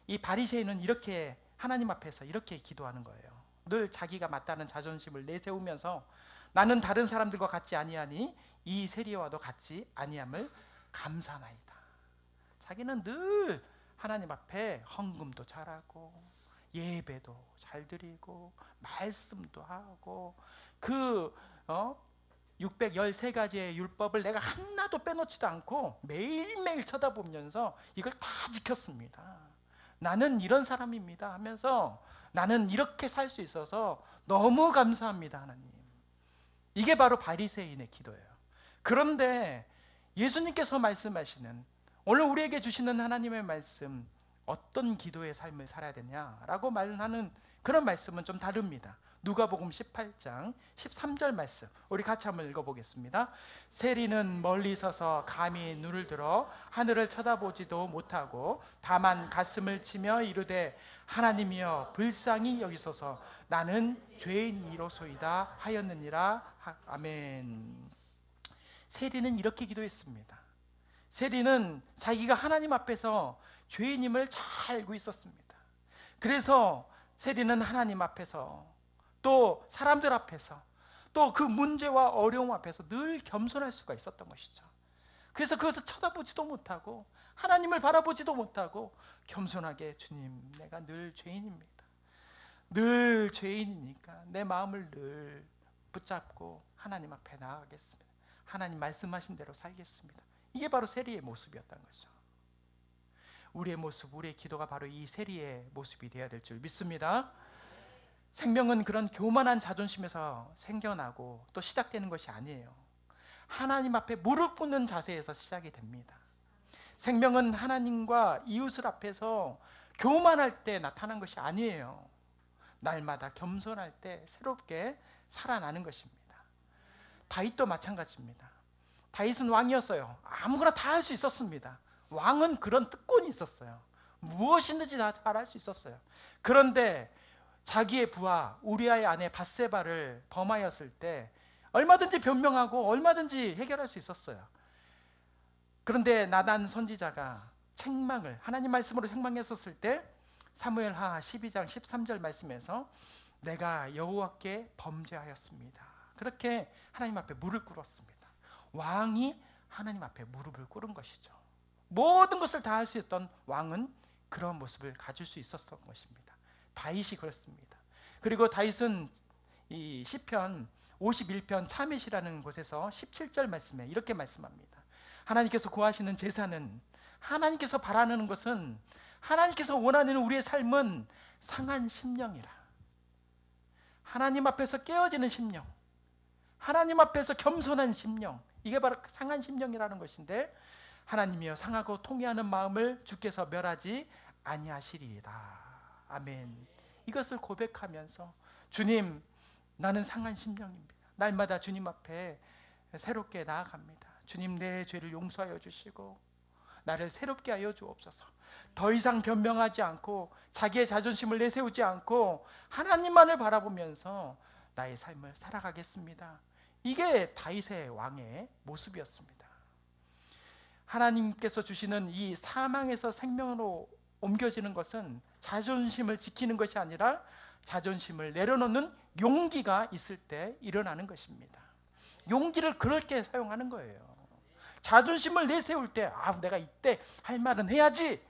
이 바리새인은 이렇게 하나님 앞에서 이렇게 기도하는 거예요. 늘 자기가 맞다는 자존심을 내세우면서 나는 다른 사람들과 같지 아니하니 이 세리와도 같지 아니함을 감사나이다. 자기는 늘 하나님 앞에 헌금도 잘하고 예배도 잘 드리고 말씀도 하고 그 613가지의 율법을 내가 하나도 빼놓지도 않고 매일매일 쳐다보면서 이걸 다 지켰습니다. 나는 이런 사람입니다 하면서 나는 이렇게 살 수 있어서 너무 감사합니다 하나님. 이게 바로 바리새인의 기도예요. 그런데 예수님께서 말씀하시는 오늘 우리에게 주시는 하나님의 말씀, 어떤 기도의 삶을 살아야 되냐라고 말하는 그런 말씀은 좀 다릅니다. 누가복음 18장 13절 말씀 우리 같이 한번 읽어보겠습니다. 세리는 멀리 서서 감히 눈을 들어 하늘을 쳐다보지도 못하고 다만 가슴을 치며 이르되 하나님이여 불쌍히 여기소서 나는 죄인이로소이다 하였느니라. 아멘. 세리는 이렇게 기도했습니다. 세리는 자기가 하나님 앞에서 죄인임을 잘 알고 있었습니다. 그래서 세리는 하나님 앞에서 또 사람들 앞에서 또 그 문제와 어려움 앞에서 늘 겸손할 수가 있었던 것이죠. 그래서 그것을 쳐다보지도 못하고 하나님을 바라보지도 못하고 겸손하게 주님 내가 늘 죄인입니다. 늘 죄인이니까 내 마음을 늘 붙잡고 하나님 앞에 나아가겠습니다. 하나님 말씀하신 대로 살겠습니다. 이게 바로 세리의 모습이었던 거죠. 우리의 모습, 우리의 기도가 바로 이 세리의 모습이 되어야 될 줄 믿습니다. 생명은 그런 교만한 자존심에서 생겨나고 또 시작되는 것이 아니에요. 하나님 앞에 무릎 꿇는 자세에서 시작이 됩니다. 생명은 하나님과 이웃을 앞에서 교만할 때 나타난 것이 아니에요. 날마다 겸손할 때 새롭게 살아나는 것입니다. 다윗도 마찬가지입니다. 다윗은 왕이었어요. 아무거나 다 할 수 있었습니다. 왕은 그런 특권이 있었어요. 무엇이든지 다 잘할 수 있었어요. 그런데 자기의 부하 우리아의 아내 밧세바를 범하였을 때 얼마든지 변명하고 얼마든지 해결할 수 있었어요. 그런데 나단 선지자가 책망을 하나님 말씀으로 책망했었을 때 사무엘하 12장 13절 말씀에서 내가 여호와께 범죄하였습니다. 그렇게 하나님 앞에 무릎을 꿇었습니다. 왕이 하나님 앞에 무릎을 꿇은 것이죠. 모든 것을 다 할 수 있던 왕은 그런 모습을 가질 수 있었던 것입니다. 다윗이 그렇습니다. 그리고 다윗은 이 시편 51편 차밋이라는 곳에서 17절 말씀에 이렇게 말씀합니다. 하나님께서 구하시는 제사는, 하나님께서 바라는 것은, 하나님께서 원하는 우리의 삶은 상한 심령이라. 하나님 앞에서 깨어지는 심령, 하나님 앞에서 겸손한 심령, 이게 바로 상한 심령이라는 것인데 하나님이여 상하고 통회하는 마음을 주께서 멸하지 아니하시리이다. 아멘. 이것을 고백하면서 주님 나는 상한 심령입니다. 날마다 주님 앞에 새롭게 나아갑니다. 주님 내 죄를 용서하여 주시고 나를 새롭게 하여 주옵소서. 더 이상 변명하지 않고 자기의 자존심을 내세우지 않고 하나님만을 바라보면서 나의 삶을 살아가겠습니다. 이게 다윗의 왕의 모습이었습니다. 하나님께서 주시는 이 사망에서 생명으로 옮겨지는 것은 자존심을 지키는 것이 아니라 자존심을 내려놓는 용기가 있을 때 일어나는 것입니다. 용기를 그렇게 사용하는 거예요. 자존심을 내세울 때 내가 이때 할 말은 해야지,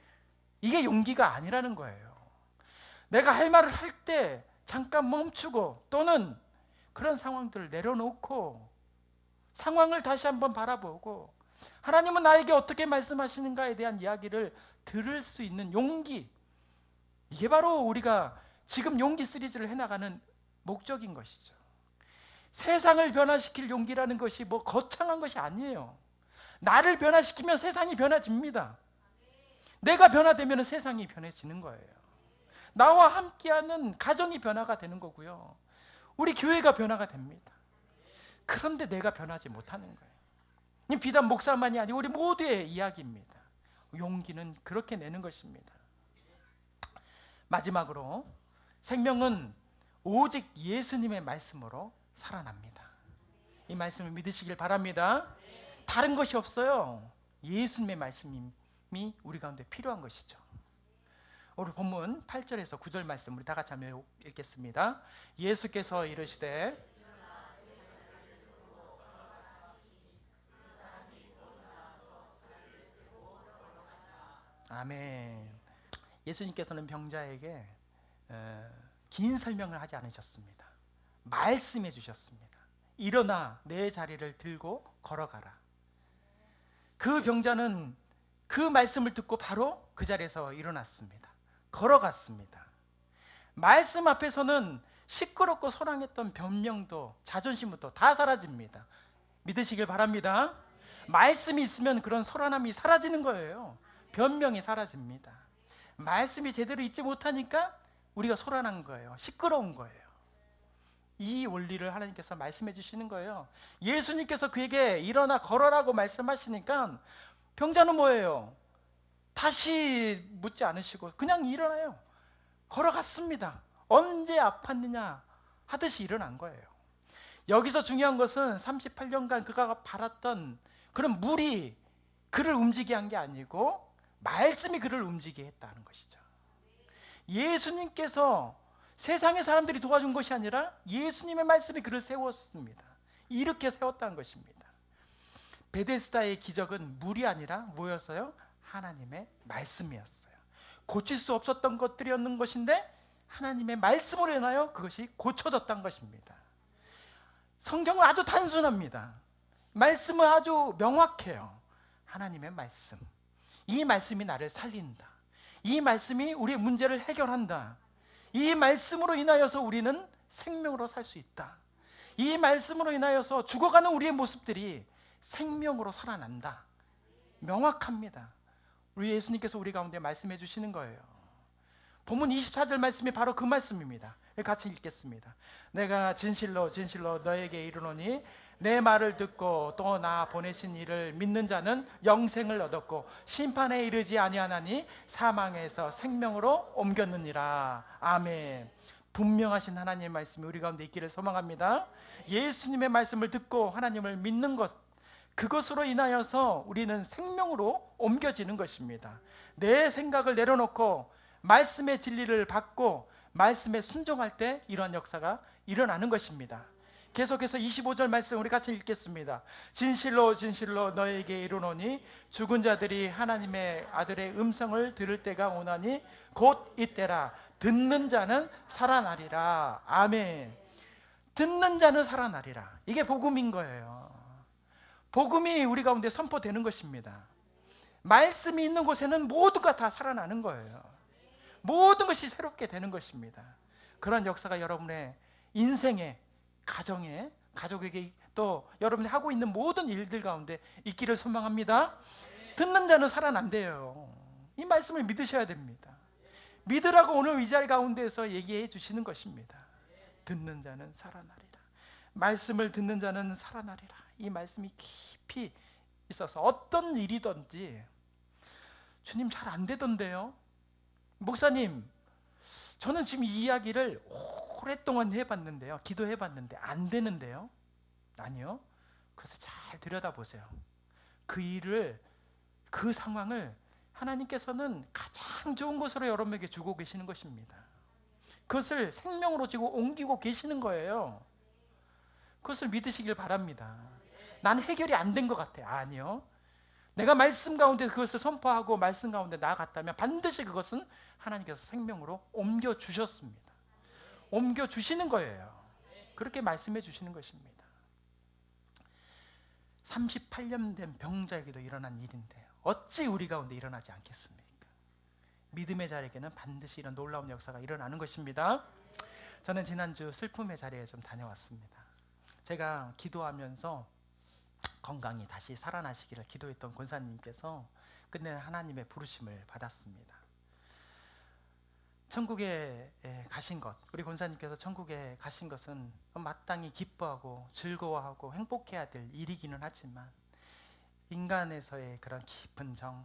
이게 용기가 아니라는 거예요. 내가 할 말을 할 때 잠깐 멈추고 또는 그런 상황들을 내려놓고 상황을 다시 한번 바라보고 하나님은 나에게 어떻게 말씀하시는가에 대한 이야기를 들을 수 있는 용기, 이게 바로 우리가 지금 용기 시리즈를 해나가는 목적인 것이죠. 세상을 변화시킬 용기라는 것이 뭐 거창한 것이 아니에요. 나를 변화시키면 세상이 변화집니다. 내가 변화되면 세상이 변해지는 거예요. 나와 함께하는 가정이 변화가 되는 거고요. 우리 교회가 변화가 됩니다. 그런데 내가 변하지 못하는 거예요. 비단 목사만이 아니고 우리 모두의 이야기입니다. 용기는 그렇게 내는 것입니다. 마지막으로 생명은 오직 예수님의 말씀으로 살아납니다. 이 말씀을 믿으시길 바랍니다. 다른 것이 없어요. 예수님의 말씀이 우리 가운데 필요한 것이죠. 오늘 본문 8절에서 9절 말씀 우리 다 같이 한번 읽겠습니다. 예수께서 이르시되 아멘. 예수님께서는 병자에게 긴 설명을 하지 않으셨습니다. 말씀해 주셨습니다. 일어나 내 자리를 들고 걸어가라. 그 병자는 그 말씀을 듣고 바로 그 자리에서 일어났습니다. 걸어갔습니다. 말씀 앞에서는 시끄럽고 소란했던 변명도 자존심부터 다 사라집니다. 믿으시길 바랍니다. 말씀이 있으면 그런 소란함이 사라지는 거예요. 변명이 사라집니다. 말씀이 제대로 있지 못하니까 우리가 소란한 거예요. 시끄러운 거예요. 이 원리를 하나님께서 말씀해 주시는 거예요. 예수님께서 그에게 일어나 걸어라고 말씀하시니까 병자는 뭐예요? 다시 묻지 않으시고 그냥 일어나요. 걸어갔습니다. 언제 아팠느냐 하듯이 일어난 거예요. 여기서 중요한 것은 38년간 그가 바랐던 그런 물이 그를 움직이게 한 게 아니고 말씀이 그를 움직이게 했다는 것이죠. 예수님께서 세상의 사람들이 도와준 것이 아니라 예수님의 말씀이 그를 세웠습니다. 이렇게 세웠다는 것입니다. 베데스다의 기적은 물이 아니라 뭐였어요? 하나님의 말씀이었어요. 고칠 수 없었던 것들이었는 것인데 하나님의 말씀으로 인하여 그것이 고쳐졌다는 것입니다. 성경은 아주 단순합니다. 말씀은 아주 명확해요. 하나님의 말씀. 이 말씀이 나를 살린다. 이 말씀이 우리의 문제를 해결한다. 이 말씀으로 인하여서 우리는 생명으로 살 수 있다. 이 말씀으로 인하여서 죽어가는 우리의 모습들이 생명으로 살아난다. 명확합니다. 우리 예수님께서 우리 가운데 말씀해 주시는 거예요. 본문 24절 말씀이 바로 그 말씀입니다. 같이 읽겠습니다. 내가 진실로 진실로 너에게 이르노니 내 말을 듣고 또 나 보내신 이를 믿는 자는 영생을 얻었고 심판에 이르지 아니하나니 사망에서 생명으로 옮겼느니라. 아멘. 분명하신 하나님의 말씀이 우리 가운데 있기를 소망합니다. 예수님의 말씀을 듣고 하나님을 믿는 것, 그것으로 인하여서 우리는 생명으로 옮겨지는 것입니다. 내 생각을 내려놓고 말씀의 진리를 받고 말씀에 순종할 때 이러한 역사가 일어나는 것입니다. 계속해서 25절 말씀 우리 같이 읽겠습니다. 진실로 진실로 너에게 이르노니 죽은 자들이 하나님의 아들의 음성을 들을 때가 오나니 곧 이때라. 듣는 자는 살아나리라. 아멘. 듣는 자는 살아나리라. 이게 복음인 거예요. 복음이 우리 가운데 선포되는 것입니다. 말씀이 있는 곳에는 모두가 다 살아나는 거예요. 모든 것이 새롭게 되는 것입니다. 그런 역사가 여러분의 인생에, 가정에, 가족에게 또 여러분이 하고 있는 모든 일들 가운데 있기를 소망합니다. 듣는 자는 살아난대요. 이 말씀을 믿으셔야 됩니다. 믿으라고 오늘 이 자리 가운데에서 얘기해 주시는 것입니다. 듣는 자는 살아나리라. 말씀을 듣는 자는 살아나리라. 이 말씀이 깊이 있어서 어떤 일이든지 주님 잘 안 되던데요. 목사님, 저는 지금 이 이야기를 오랫동안 해봤는데요. 기도해봤는데 안 되는데요. 아니요. 그래서 잘 들여다보세요. 그 일을, 그 상황을 하나님께서는 가장 좋은 것으로 여러분에게 주고 계시는 것입니다. 그것을 생명으로 지고 옮기고 계시는 거예요. 그것을 믿으시길 바랍니다. 난 해결이 안 된 것 같아. 아니요. 내가 말씀 가운데 그것을 선포하고 말씀 가운데 나아갔다면 반드시 그것은 하나님께서 생명으로 옮겨주셨습니다. 옮겨주시는 거예요. 그렇게 말씀해 주시는 것입니다. 38년 된 병자에게도 일어난 일인데 어찌 우리 가운데 일어나지 않겠습니까? 믿음의 자에게는 반드시 이런 놀라운 역사가 일어나는 것입니다. 저는 지난주 슬픔의 자리에 좀 다녀왔습니다. 제가 기도하면서 건강히 다시 살아나시기를 기도했던 권사님께서 끝내 하나님의 부르심을 받았습니다. 천국에 가신 것, 우리 권사님께서 천국에 가신 것은 마땅히 기뻐하고 즐거워하고 행복해야 될 일이기는 하지만 인간에서의 그런 깊은 정,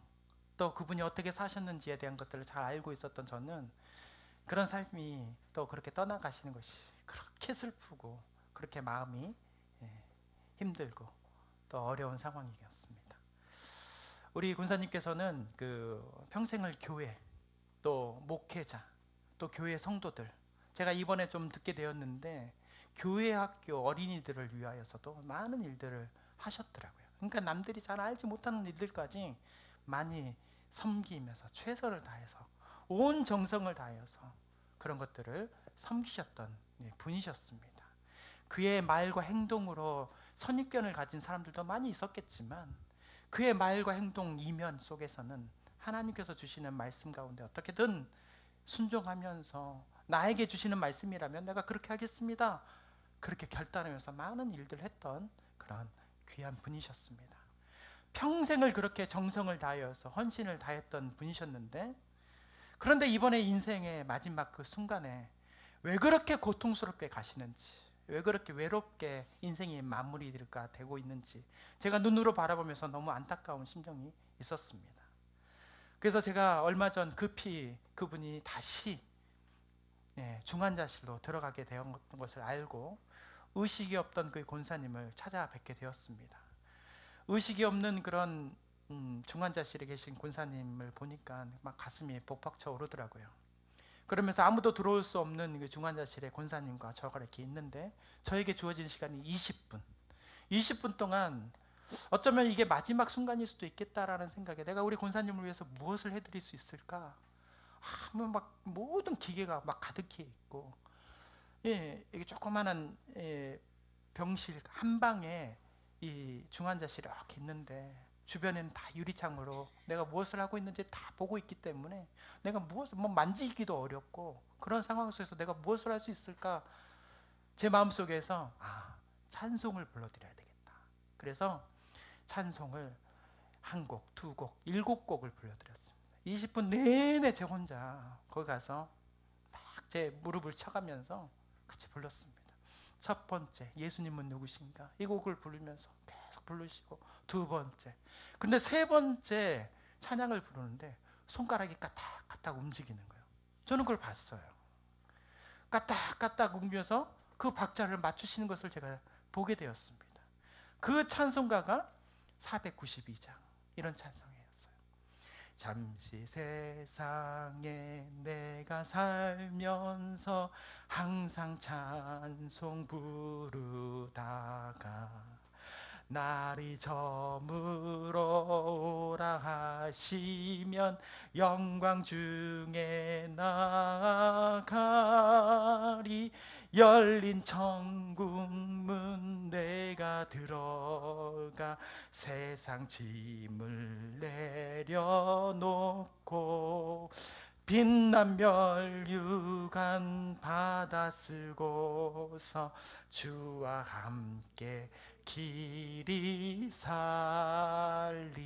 또 그분이 어떻게 사셨는지에 대한 것들을 잘 알고 있었던 저는 그런 삶이 또 그렇게 떠나가시는 것이 그렇게 슬프고 그렇게 마음이 예, 힘들고 또 어려운 상황이었습니다. 우리 군사님께서는 그 평생을 교회 또 목회자 또 교회 성도들, 제가 이번에 좀 듣게 되었는데 교회 학교 어린이들을 위하여서도 많은 일들을 하셨더라고요. 그러니까 남들이 잘 알지 못하는 일들까지 많이 섬기면서 최선을 다해서 온 정성을 다해서 그런 것들을 섬기셨던 분이셨습니다. 그의 말과 행동으로 선입견을 가진 사람들도 많이 있었겠지만 그의 말과 행동 이면 속에서는 하나님께서 주시는 말씀 가운데 어떻게든 순종하면서 나에게 주시는 말씀이라면 내가 그렇게 하겠습니다. 그렇게 결단하면서 많은 일들을 했던 그런 귀한 분이셨습니다. 평생을 그렇게 정성을 다하여서 헌신을 다했던 분이셨는데 그런데 이번에 인생의 마지막 그 순간에 왜 그렇게 고통스럽게 가시는지, 왜 그렇게 외롭게 인생이 마무리가 되고 있는지 제가 눈으로 바라보면서 너무 안타까운 심정이 있었습니다. 그래서 제가 얼마 전 급히 그분이 다시 중환자실로 들어가게 된 것을 알고 의식이 없던 그 권사님을 찾아뵙게 되었습니다. 의식이 없는 그런 중환자실에 계신 권사님을 보니까 막 가슴이 복박쳐 오르더라고요. 그러면서 아무도 들어올 수 없는 그 중환자실에 권사님과 저가 이렇게 있는데 저에게 주어진 시간이 20분. 20분 동안 어쩌면 이게 마지막 순간일 수도 있겠다라는 생각에 내가 우리 권사님을 위해서 무엇을 해드릴 수 있을까? 막 모든 기계가 막 가득해 있고, 이게 조그마한 병실 한 방에 이 중환자실이 이렇게 있는데 주변에는 다 유리창으로 내가 무엇을 하고 있는지 다 보고 있기 때문에 내가 무엇을 만지기도 어렵고 그런 상황 속에서 내가 무엇을 할 수 있을까? 제 마음속에서 찬송을 불러드려야 되겠다. 그래서 찬송을 한 곡, 두 곡, 7곡을 불러드렸습니다. 20분 내내 제 혼자 거기 가서 막 제 무릎을 쳐가면서 같이 불렀습니다. 첫 번째, 예수님은 누구신가? 이 곡을 부르면서 계속 부르시고, 두 번째. 근데 세 번째 찬양을 부르는데 손가락이 까딱까딱 움직이는 거예요. 저는 그걸 봤어요. 까딱까딱 움직여서 그 박자를 맞추시는 것을 제가 보게 되었습니다. 그 찬송가가 492장 이런 찬송이었어요. 잠시 세상에 내가 살면서 항상 찬송 부르다가 날이 저물어 오라 하시면 영광 중에 나가리. 열린 천국 문 내가 들어가 세상 짐을 내려놓고 빛난 멸류관 받아 쓰고서 주와 함께 길이 살리.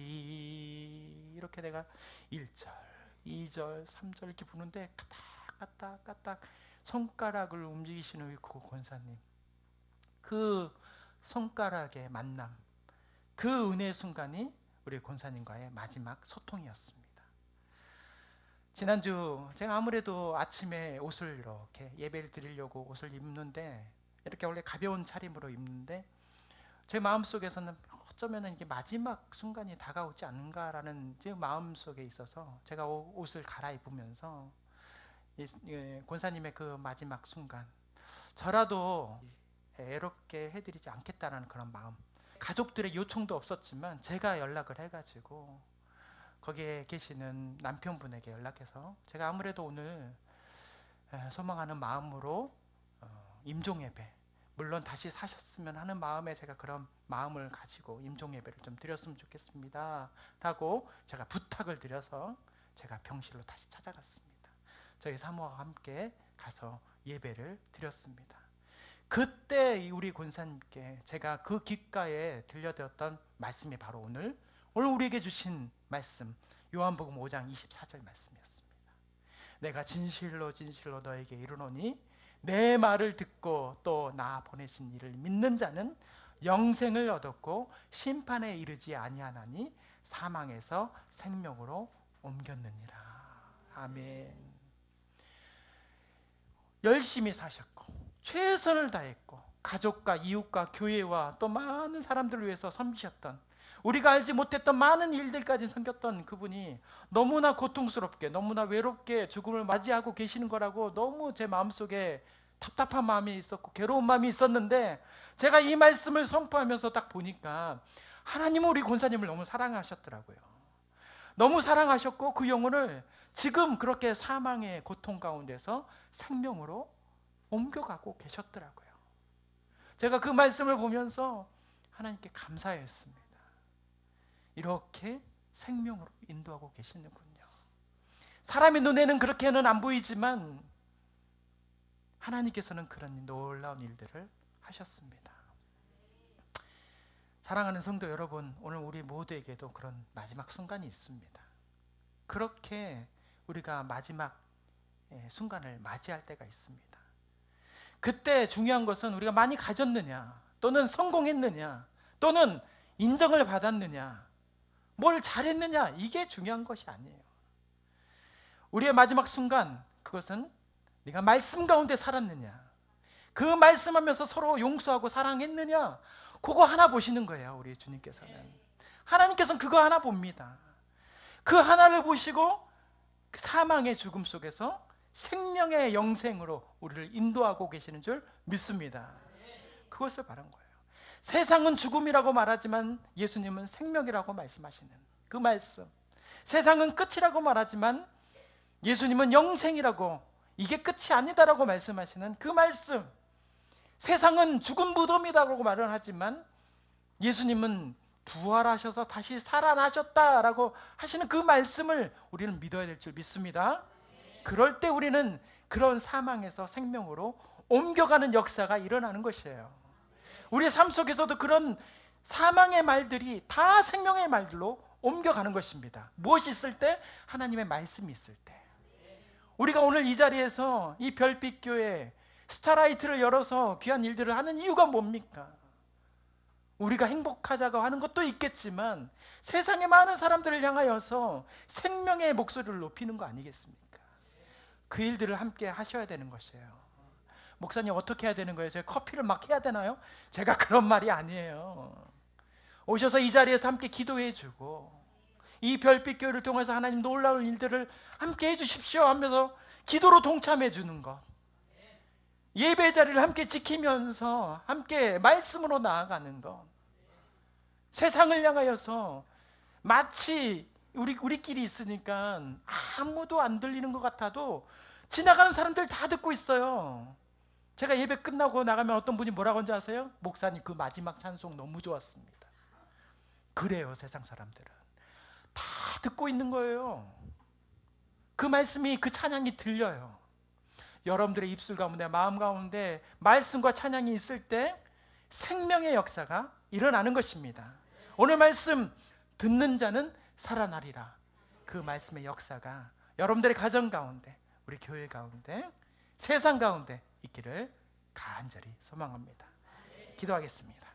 이렇게 내가 1절, 2절, 3절 이렇게 부르는데 까딱까딱 손가락을 움직이시는 그 권사님, 그 손가락의 만남, 그 은혜의 순간이 우리 권사님과의 마지막 소통이었습니다. 지난주 제가 아무래도 아침에 옷을 이렇게 예배를 드리려고 옷을 입는데 이렇게 원래 가벼운 차림으로 입는데 제 마음속에서는 어쩌면 이게 마지막 순간이 다가오지 않는가라는 제 마음속에 있어서 제가 옷을 갈아입으면서 권사님의 그 마지막 순간 저라도 애롭게 해드리지 않겠다는 그런 마음, 가족들의 요청도 없었지만 제가 연락을 해가지고 거기에 계시는 남편분에게 연락해서 제가 아무래도 오늘 소망하는 마음으로 임종예배, 물론 다시 사셨으면 하는 마음에 제가 그런 마음을 가지고 임종예배를 좀 드렸으면 좋겠습니다 라고 제가 부탁을 드려서 제가 병실로 다시 찾아갔습니다. 저희 사모와 함께 가서 예배를 드렸습니다. 그때 우리 권사님께 제가 그 귓가에 들려드렸던 말씀이 바로 오늘 우리에게 주신 말씀, 요한복음 5장 24절 말씀이었습니다. 내가 진실로 진실로 너에게 이르노니 내 말을 듣고 또 나 보내신 이를 믿는 자는 영생을 얻었고 심판에 이르지 아니하나니 사망에서 생명으로 옮겼느니라. 아멘. 열심히 사셨고 최선을 다했고 가족과 이웃과 교회와 또 많은 사람들을 위해서 섬기셨던, 우리가 알지 못했던 많은 일들까지 섬겼던 그분이 너무나 고통스럽게, 너무나 외롭게 죽음을 맞이하고 계시는 거라고 너무 제 마음속에 답답한 마음이 있었고 괴로운 마음이 있었는데, 제가 이 말씀을 선포하면서 딱 보니까 하나님은 우리 권사님을 너무 사랑하셨더라고요. 너무 사랑하셨고 그 영혼을 지금 그렇게 사망의 고통 가운데서 생명으로 옮겨가고 계셨더라고요. 제가 그 말씀을 보면서 하나님께 감사했습니다. 이렇게 생명으로 인도하고 계시는군요. 사람의 눈에는 그렇게는 안 보이지만 하나님께서는 그런 놀라운 일들을 하셨습니다. 사랑하는 성도 여러분, 오늘 우리 모두에게도 그런 마지막 순간이 있습니다. 그렇게 우리가 마지막 순간을 맞이할 때가 있습니다. 그때 중요한 것은 우리가 많이 가졌느냐, 또는 성공했느냐, 또는 인정을 받았느냐, 뭘 잘했느냐, 이게 중요한 것이 아니에요. 우리의 마지막 순간, 그것은 네가 말씀 가운데 살았느냐, 그 말씀하면서 서로 용서하고 사랑했느냐, 그거 하나 보시는 거예요. 우리 주님께서는, 하나님께서는 그거 하나 봅니다. 그 하나를 보시고 그 사망의 죽음 속에서 생명의 영생으로 우리를 인도하고 계시는 줄 믿습니다. 그것을 바란 거예요. 세상은 죽음이라고 말하지만 예수님은 생명이라고 말씀하시는 그 말씀, 세상은 끝이라고 말하지만 예수님은 영생이라고, 이게 끝이 아니다라고 말씀하시는 그 말씀, 세상은 죽은 무덤이라고 말을 하지만 예수님은 부활하셔서 다시 살아나셨다라고 하시는 그 말씀을 우리는 믿어야 될 줄 믿습니다. 그럴 때 우리는 그런 사망에서 생명으로 옮겨가는 역사가 일어나는 것이에요. 우리의 삶 속에서도 그런 사망의 말들이 다 생명의 말들로 옮겨가는 것입니다. 무엇이 있을 때? 하나님의 말씀이 있을 때. 우리가 오늘 이 자리에서 이 별빛교회 스타라이트를 열어서 귀한 일들을 하는 이유가 뭡니까? 우리가 행복하자고 하는 것도 있겠지만 세상의 많은 사람들을 향하여서 생명의 목소리를 높이는 거 아니겠습니까? 그 일들을 함께 하셔야 되는 것이에요. 목사님 어떻게 해야 되는 거예요? 제가 커피를 막 해야 되나요? 제가 그런 말이 아니에요. 오셔서 이 자리에서 함께 기도해 주고 이 별빛교회를 통해서 하나님 놀라운 일들을 함께 해주십시오 하면서 기도로 동참해 주는 것, 예배 자리를 함께 지키면서 함께 말씀으로 나아가는 것, 세상을 향하여서 마치 우리끼리 있으니까 아무도 안 들리는 것 같아도 지나가는 사람들 다 듣고 있어요. 제가 예배 끝나고 나가면 어떤 분이 뭐라고 하는지 아세요? 목사님 그 마지막 찬송 너무 좋았습니다. 그래요. 세상 사람들은 다 듣고 있는 거예요. 그 말씀이, 그 찬양이 들려요. 여러분들의 입술 가운데, 마음 가운데 말씀과 찬양이 있을 때 생명의 역사가 일어나는 것입니다. 오늘 말씀 듣는 자는 살아나리라. 그 말씀의 역사가 여러분들의 가정 가운데, 우리 교회 가운데, 세상 가운데 있기를 간절히 소망합니다. 기도하겠습니다.